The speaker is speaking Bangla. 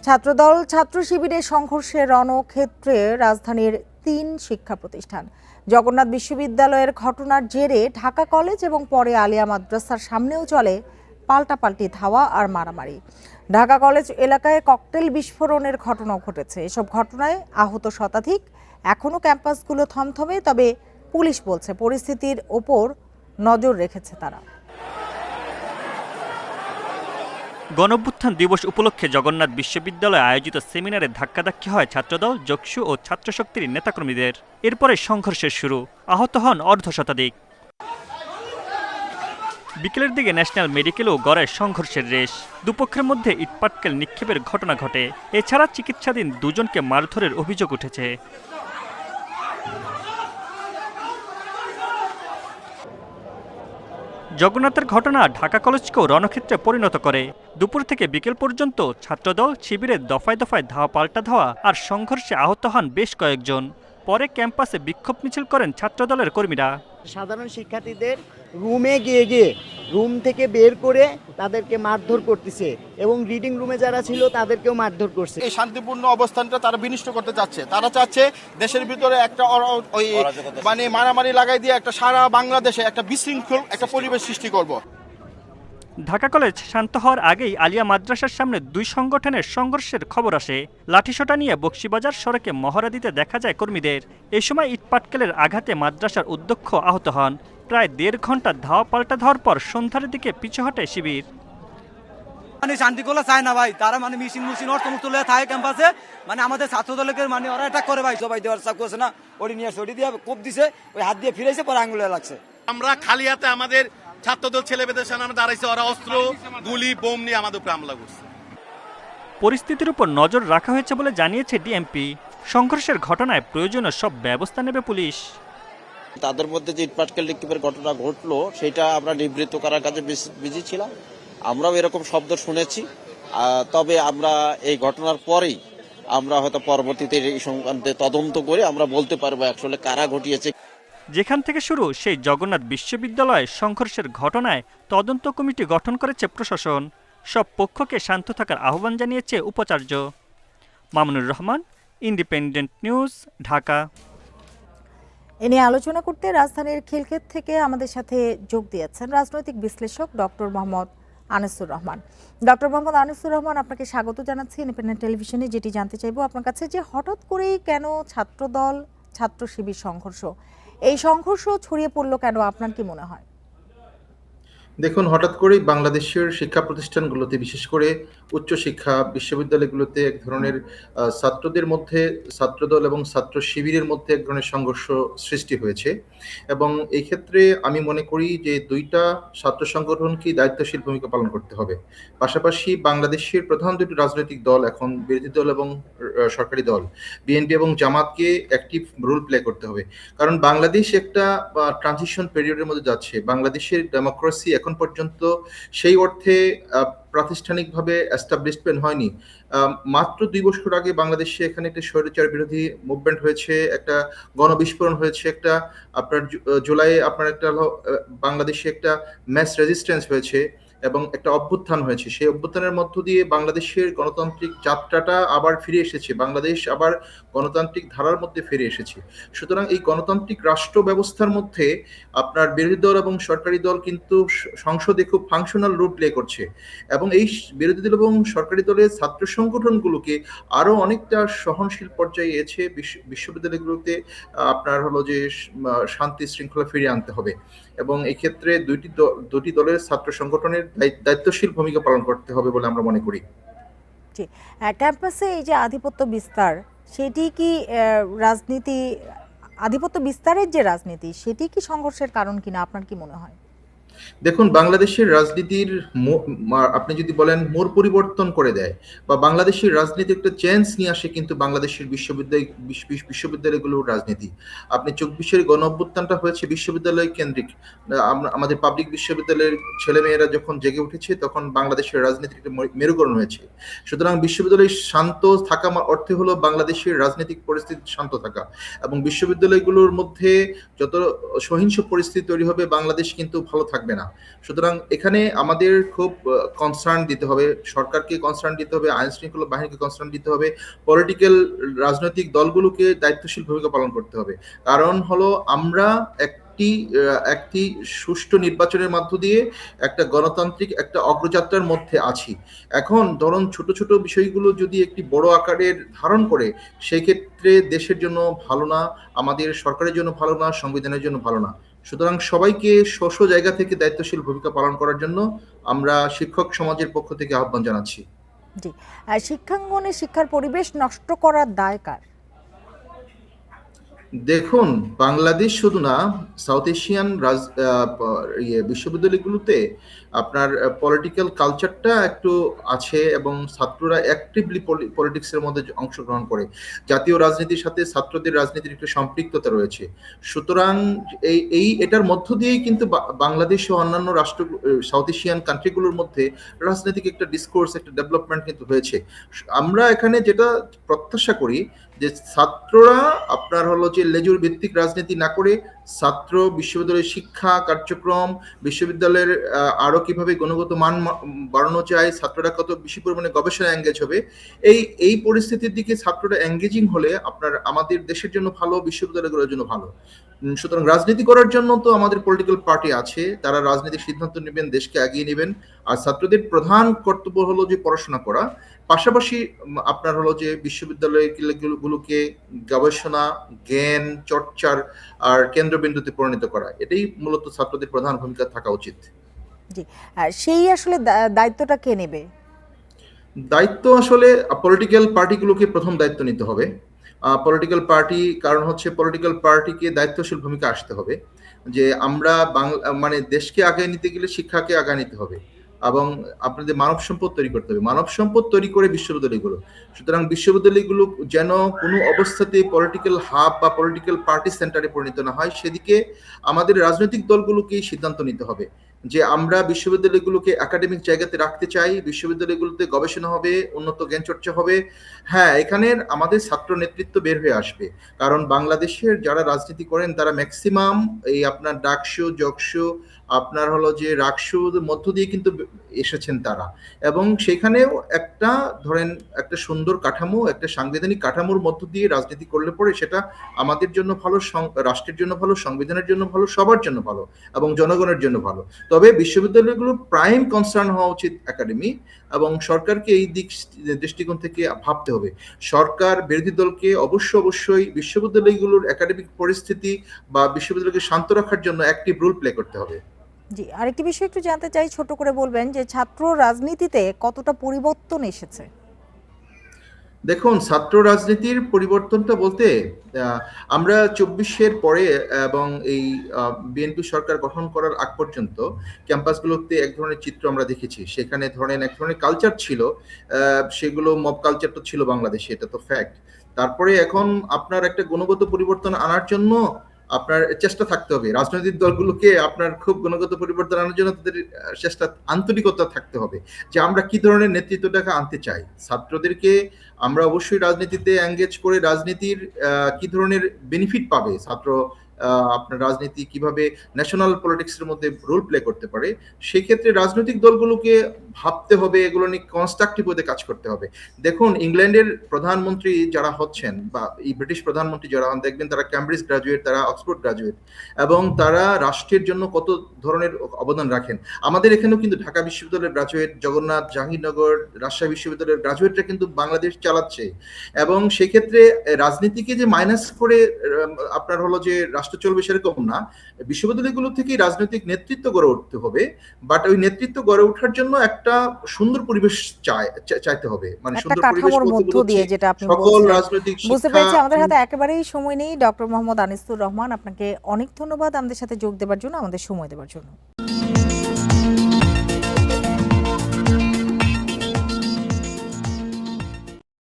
ছাত্রদল ছাত্র শিবিরের সংঘর্ষে রণক্ষেত্রে রাজধানীর ৩ শিক্ষা প্রতিষ্ঠান। জগন্নাথ বিশ্ববিদ্যালয়ের ঘটনার জেরে ঢাকা কলেজ এবং পরে আলিয়া মাদ্রাসার সামনেও চলে পাল্টাপাল্টি ধাওয়া আর মারামারি। ঢাকা কলেজ এলাকায় ককটেল বিস্ফোরণের ঘটনাও ঘটেছে। এসব ঘটনায় আহত শতাধিক। এখনও ক্যাম্পাসগুলো থমথমে, তবে পুলিশ বলছে পরিস্থিতির ওপর নজর রেখেছে তারা। গণঅভ্যুত্থান দিবস উপলক্ষে জগন্নাথ বিশ্ববিদ্যালয়ে আয়োজিত সেমিনারে ধাক্কাধাক্কি হয় ছাত্রদল, যকসু ও ছাত্রশক্তির নেতাকর্মীদের। এরপরে সংঘর্ষের শুরু, আহত হন অর্ধশতাধিক। বিকেলের দিকে ন্যাশনাল মেডিকেলেও গড়ায় সংঘর্ষের রেশ। দুপক্ষের মধ্যে ইটপাটকেল নিক্ষেপের ঘটনা ঘটে। এছাড়া চিকিৎসাধীন দুজনকে মারধরের অভিযোগ উঠেছে। জগন্নাথের ঘটনা ঢাকা কলেজকেও রণক্ষেত্রে পরিণত করে। দুপুর থেকে বিকেল পর্যন্ত ছাত্রদল শিবিরের দফায় দফায় ধাওয়া পাল্টা ধাওয়া আর সংঘর্ষে আহত হন বেশ কয়েকজন। পরে ক্যাম্পাসে বিক্ষোভ মিছিল করেন ছাত্রদলের কর্মীরা। সাধারণ শিক্ষার্থীদের রুমে গিয়ে রুম থেকে বের করে তাদেরকে মারধর করতেছে এবং রিডিং রুমে যারা ছিল তাদেরকেও মারধর করছে। এই শান্তিপূর্ণ অবস্থানটা তারা বিনষ্ট করতে চাচ্ছে। তারা চাচ্ছে দেশের ভিতরে একটা ওই মানে মারামারি লাগাই দিয়ে একটা সারা বাংলাদেশে একটা বিশৃঙ্খল একটা পরিবেশ সৃষ্টি করব। ঢাকা কলেজ শান্ত হওয়ার আগেই আলিয়া মাদ্রাসার সামনে দুই সংগঠনের সংঘর্ষের খবর আসে। লাঠিসোঁটা নিয়ে বকশীবাজার সড়কে মহড়া দিতে দেখা যায় কর্মীদের। এই সময় ইটপাটকেলের আঘাতে মাদ্রাসার অধ্যক্ষ আহত হন। প্রায় ১.৫ ঘন্টা ধাওয়া পাল্টা ধাওয়ার পর সন্ধ্যার দিকে পিছু হটে শিবির। শান্তি করলে চায় না ভাই, তারা মেশিন অর্থমুক্ত লয়ে থাকে ক্যাম্পাসে, আমাদের ছাত্রদলকে ওরা অ্যাটাক করে ভাই। সবাই দেওয়ার চাকু আছে না, ওটি নিয়ে ওটি দিয়ে কোপ দিছে, ওই হাত দিয়ে ফিরেছে, পরে আঙুলে লাগছে। আমরা খালি হাতে আমাদের ছাত্রদল ছেলেমেয়েদের সামনে দাঁড়াইছে, ওরা অস্ত্র গুলি বোম নিয়ে আমাদের উপরে হামলা করছে। পরিস্থিতির উপর নজর রাখা হয়েছে বলে জানিয়েছে ডিএমপি। সংঘর্ষের ঘটনায় প্রয়োজনীয় সব ব্যবস্থা নেবে পুলিশ। তাদের মধ্যে যে ইটপাটকেল নিক্ষেপের ঘটনা ঘটলো সেটা আমরা নিবৃত্ত করার কাজে বিজি ছিলাম। আমরাও এরকম শব্দ শুনেছি, তবে আমরা এই ঘটনার পরেই আমরা হয়তো পরবর্তীতে এই সংক্রান্তে তদন্ত করে আমরা বলতে পারবো আসলে কারা ঘটিয়েছে। যেখান থেকে শুরু সেই জগন্নাথ বিশ্ববিদ্যালয়ে সংঘর্ষের ঘটনায় তদন্ত কমিটি গঠন করেছে প্রশাসন। সব পক্ষকে শান্ত থাকার আহ্বান জানিয়েছে উপাচার্য। Mamunur Rahman, independent news, Dhaka. এ নিয়ে আলোচনা করতে রাজধানীর খিলক্ষেত থেকে আমাদের সাথে যোগ দিয়েছেন রাজনৈতিক বিশ্লেষক ডক্টর মোহাম্মদ আনিসুর রহমান। ডক্টর মোহাম্মদ আনিসুর রহমান, আপনাকে স্বাগত জানাচ্ছি ইন্ডিপেন্ডেন্ট টেলিভিশনে। যেটি জানতে চাইবো আপনার কাছে যে হঠাৎ করেই কেন ছাত্রদল ছাত্র শিবির সংঘর্ষ, এই সংঘর্ষ ছড়িয়ে পড়লো কেন, আপনার কি মনে হয়? দেখুন, হঠাৎ করেই বাংলাদেশের শিক্ষা প্রতিষ্ঠানগুলোতে, বিশেষ করে উচ্চশিক্ষা বিশ্ববিদ্যালয়গুলোতে এক ধরনের ছাত্রদের মধ্যে, ছাত্রদল এবং ছাত্র শিবিরের মধ্যে এক ধরনের সংঘর্ষ সৃষ্টি হয়েছে। এবং এই ক্ষেত্রে আমি মনে করি যে দুইটা ছাত্র সংগঠনকেই দায়িত্বশীল ভূমিকা পালন করতে হবে। পাশাপাশি বাংলাদেশের প্রধান দুটি রাজনৈতিক দল এখন বিরোধী দল এবং সরকারি দল বিএনপি এবং জামাতকে অ্যাক্টিভ রোল প্লে করতে হবে। কারণ বাংলাদেশ একটা ট্রানজিশন পিরিয়ডের মধ্যে যাচ্ছে। বাংলাদেশের ডেমোক্রেসি এখন পর্যন্ত সেই অর্থে প্রাতিষ্ঠানিকভাবে এস্টাবলিশমেন্ট হয়নি। মাত্র ২ বছর আগে বাংলাদেশে এখানে একটা স্বৈরাচার বিরোধী মুভমেন্ট হয়েছে, একটা গণবিস্ফোরণ হয়েছে, একটা আপনার জুলাই আপনার একটা বাংলাদেশে একটা ম্যাস রেজিস্ট্যান্স হয়েছে এবং একটা অভ্যুত্থান হয়েছে। সেই অভ্যুত্থানের মধ্য দিয়ে বাংলাদেশের গণতান্ত্রিক যাত্রাটা আবার ফিরে এসেছে, বাংলাদেশ আবার গণতান্ত্রিক ধারার মধ্যে ফিরে এসেছে। সুতরাং এই গণতান্ত্রিক রাষ্ট্র ব্যবস্থার মধ্যে আপনার বিরোধী দল এবং সরকারি দল কিন্তু সংসদে খুব ফাংশনাল রোল প্লে করছে এবং এই বিরোধী দল এবং সরকারি দলের ছাত্র সংগঠনগুলোকে আরো অনেকটা সহনশীল পর্যায়ে এসে বিশ্ববিদ্যালয়গুলোতে আপনার হলো যে শান্তি শৃঙ্খলা ফিরিয়ে আনতে হবে এবং এই ক্ষেত্রে দুটি দলের ছাত্র সংগঠনের দায়িত্বশীল ভূমিকা পালন করতে হবে বলে আমরা মনে করি। জি, ক্যাম্পাসে এই যে আধিপত্য বিস্তার, সেটি কি রাজনীতি, আধিপত্য বিস্তারের যে রাজনীতি, সেটি কি সংঘর্ষের কারণ কিনা, আপনার কি মনে হয়? দেখুন, বাংলাদেশের রাজনীতির আপনি যদি বলেন মোড় পরিবর্তন করে দেয় বা বাংলাদেশের রাজনীতি একটা চেঞ্জ নিয়ে আসে কিন্তু বাংলাদেশের বিশ্ববিদ্যালয়গুলোর রাজনীতি। আপনি ২৪-এর গণঅভ্যুত্থানটা হয়েছে বিশ্ববিদ্যালয় কেন্দ্রিক। আমাদের পাবলিক বিশ্ববিদ্যালয়ের ছেলেমেয়েরা যখন জেগে উঠেছে তখন বাংলাদেশের রাজনীতির একটা মেরুকরণ হয়েছে। সুতরাং বিশ্ববিদ্যালয় শান্ত থাকা অর্থে হলো বাংলাদেশের রাজনৈতিক পরিস্থিতি শান্ত থাকা এবং বিশ্ববিদ্যালয়গুলোর মধ্যে যত সহিংস পরিস্থিতি তৈরি হবে বাংলাদেশ কিন্তু ভালো থাকবে থাকবে না। সুতরাং এখানে আমাদের খুব কনসার্ন দিতে হবে, সরকারকে কনসার্ন দিতে হবে, আইন শৃঙ্খলা বাহিনীকে কনসার্ন দিতে হবে, পলিটিক্যাল রাজনৈতিক দলগুলোকে দায়িত্বশীল ভূমিকা পালন করতে হবে। কারণ হলো আমরা একটি সুষ্ঠু নির্বাচনের মধ্য দিয়ে একটা গণতান্ত্রিক একটা অগ্রযাত্রার মধ্যে আছি। এখন ধরুন ছোট ছোট বিষয়গুলো যদি একটি বড় আকারের ধারণ করে, সেই ক্ষেত্রে দেশের জন্য ভালো না, আমাদের সরকারের জন্য ভালো না, সংবিধানের জন্য ভালো না। সুতরাং সবাইকে স্ব জায়গা থেকে দায়িত্বশীল ভূমিকা পালন করার জন্য আমরা শিক্ষক সমাজের পক্ষ থেকে আহ্বান জানাচ্ছি। জি, শিক্ষাঙ্গনে শিক্ষার পরিবেশ নষ্ট করার দায় কার? দেখুন, বাংলাদেশ শুধু না, সাউথ এশিয়ান বিশ্ববিদ্যালয়গুলোতে আপনার পলিটিক্যাল কালচারটা একটু আছে এবং ছাত্ররা অ্যাক্টিভলি পলিটিক্সের মধ্যে অংশগ্রহণ করে। জাতীয় রাজনীতির সাথে ছাত্রদের রাজনীতির একটু সম্পৃক্ততা রয়েছে। সুতরাং এটার মধ্য দিয়েই কিন্তু বাংলাদেশ ও অন্যান্য রাষ্ট্র, সাউথ এশিয়ান কান্ট্রিগুলোর মধ্যে রাজনৈতিক একটা ডিসকোর্স, একটা ডেভেলপমেন্ট কিন্তু হয়েছে। আমরা এখানে যেটা প্রত্যাশা করি যে ছাত্ররা আপনার হলো যে লেজুর ভিত্তিক রাজনীতি না করে ছাত্র বিশ্ববিদ্যালয়ের শিক্ষা কার্যক্রম, বিশ্ববিদ্যালয়ের আরো কিভাবে গুণগত মান বাড়ানো যায়, ছাত্ররা কত বেশি পরিমাণে গবেষণা এঙ্গেজ হবে, এই পরিস্থিতির দিকে ছাত্ররা এঙ্গেজিং হলে আপনার আমাদের দেশের জন্য ভালো, বিশ্ববিদ্যালয়গুলোর জন্য ভালো। সুতরাং রাজনীতি করার জন্য তো আমাদের পলিটিক্যাল পার্টি আছে, তারা রাজনীতির সিদ্ধান্ত নেবেন, দেশকে এগিয়ে নেবেন। আর ছাত্রদের প্রধান কর্তব্য হলো যে পড়াশোনা করা, পাশাপাশি আপনার হলো যে বিশ্ববিদ্যালয়গুলোকে গবেষণা, জ্ঞান চর্চার আর কেন্দ্রবিন্দুতে পরিণত করা, এটাই মূলত ছাত্রদের প্রধান ভূমিকা থাকা উচিত। জি, সেই আসলে দায়িত্বটা কে নেবে? দায়িত্ব আসলে পলিটিক্যাল পার্টিগুলোকে প্রথম দায়িত্ব নিতে হবে। পলিটিক্যাল পার্টি, কারণ হচ্ছে পলিটিক্যাল পার্টিকে দায়িত্বশীল ভূমিকা আসতে হবে যে আমরা মানে দেশকে আগায় নিতে গেলে শিক্ষাকে আগায় নিতে হবে এবং আপনাদের মানব সম্পদ তৈরি করতে হবে, মানব সম্পদ তৈরি করে বিশ্ববিদ্যালয়গুলো। সুতরাং বিশ্ববিদ্যালয়গুলো যেন কোনো অবস্থাতে পলিটিক্যাল হাব বা পলিটিক্যাল পার্টি সেন্টারে পরিণত না হয়, সেদিকে আমাদের রাজনৈতিক দলগুলোকেই সিদ্ধান্ত নিতে হবে যে আমরা বিশ্ববিদ্যালয়গুলোকে একাডেমিক জায়গাতে রাখতে চাই, বিশ্ববিদ্যালয়গুলোতে গবেষণা হবে, উন্নত জ্ঞান চর্চা হবে। হ্যাঁ, এখানে আমাদের ছাত্র নেতৃত্ব বের হয়ে আসবে, কারণ বাংলাদেশের যারা রাজনীতি করেন তারা ম্যাক্সিমাম এই আপনার ডাকসু, জকসু, আপনার হলো যে রাকসুর মধ্য দিয়ে কিন্তু এসেছেন তারা, এবং সেখানেও একটা ধরেন একটা সুন্দর কাঠামো, একটা সাংবিধানিক কাঠামোর মধ্য দিয়ে রাজনীতি করলে পরে সেটা আমাদের জন্য ভালো, রাষ্ট্রের জন্য ভালো, সংবিধানের জন্য ভালো, সবার জন্য ভালো এবং জনগণের জন্য ভালো। তবে বিশ্ববিদ্যালয়গুলোর প্রাইম কনসার্ন হওয়া উচিত একাডেমি, এবং সরকারকে এই দৃষ্টিকোণ থেকে ভাবতে হবে। সরকার বিরোধী দলকে অবশ্যই বিশ্ববিদ্যালয়গুলোর একাডেমিক পরিস্থিতি বা বিশ্ববিদ্যালয়কে শান্ত রাখার জন্য অ্যাক্টিভ রোল প্লে করতে হবে। জি, আরেকটি বিষয় একটু জানতে চাই, ছোট করে বলবেন যে ছাত্র রাজনীতিতে কতটা পরিবর্তন এসেছে? দেখুন, ছাত্র রাজনীতির পরিবর্তনটা বলতে আমরা ২৪-এর পরে এবং এই বিএনপি সরকার গঠন করার আগ পর্যন্ত ক্যাম্পাসগুলোতে এক ধরনের চিত্র আমরা দেখেছি। সেখানে ধরেন এক ধরনের কালচার ছিল, সেগুলো মব কালচারটা ছিল বাংলাদেশে, এটা তো ফ্যাক্ট। তারপরে এখন আপনার একটা গুণগত পরিবর্তন আনার জন্য আপনার চেষ্টা থাকতে হবে, রাজনৈতিক দলগুলোকে আপনার খুব গুণগত পরিবর্তন আনার জন্য তাদের চেষ্টা, আন্তরিকতা থাকতে হবে যে আমরা কি ধরনের নেতৃত্বটাকে আনতে চাই। ছাত্রদেরকে আমরা অবশ্যই রাজনীতিতে এঙ্গেজ করে রাজনীতির কি ধরনের বেনিফিট পাবে ছাত্র, আপনার রাজনীতি কিভাবে ন্যাশনাল পলিটিক্সের মধ্যে রোল প্লে করতে পারে, সেই ক্ষেত্রে রাজনৈতিক দলগুলোকে ভাবতে হবে, এগুলো নিয়ে কনস্ট্রাকটিভ হতে কাজ করতে হবে। দেখুন, ইংল্যান্ডের প্রধানমন্ত্রী যারা হচ্ছেন বা এই ব্রিটিশ প্রধানমন্ত্রী যারা হন, দেখবেন তারা ক্যামব্রিজ গ্রাজুয়েট, তারা অক্সফোর্ড গ্রাজুয়েট, এবং তারা রাষ্ট্রের জন্য কত ধরনের অবদান রাখেন। আমাদের এখানেও কিন্তু ঢাকা বিশ্ববিদ্যালয়ের গ্রাজুয়েট, জগন্নাথ, জাহাঙ্গীরনগর, রাজশাহী বিশ্ববিদ্যালয়ের গ্রাজুয়েটরা কিন্তু বাংলাদেশ চালাচ্ছে, এবং সেক্ষেত্রে রাজনীতিকে যে মাইনাস করে আপনার হলো যে রাষ্ট্র চলবে সেরকম না। বিশ্ববিদ্যালয়গুলো থেকেই রাজনৈতিক নেতৃত্ব গড়ে উঠতে হবে, বাট ওই নেতৃত্ব গড়ে ওঠার জন্য একটা সুন্দর পরিবেশ চাইতে হবে, মানে সুন্দর পরিবেশ মধ্য দিয়ে, যেটা আপনি সকল রাজনৈতিক বুঝতে পেরেছি। আমাদের হাতে একেবারেই সময় নেই। ডক্টর মোহাম্মদ আনিসুর রহমান, আপনাকে অনেক ধন্যবাদ আমাদের সাথে যোগ দেওয়ার জন্য, আমাদের সময় দেওয়ার জন্য।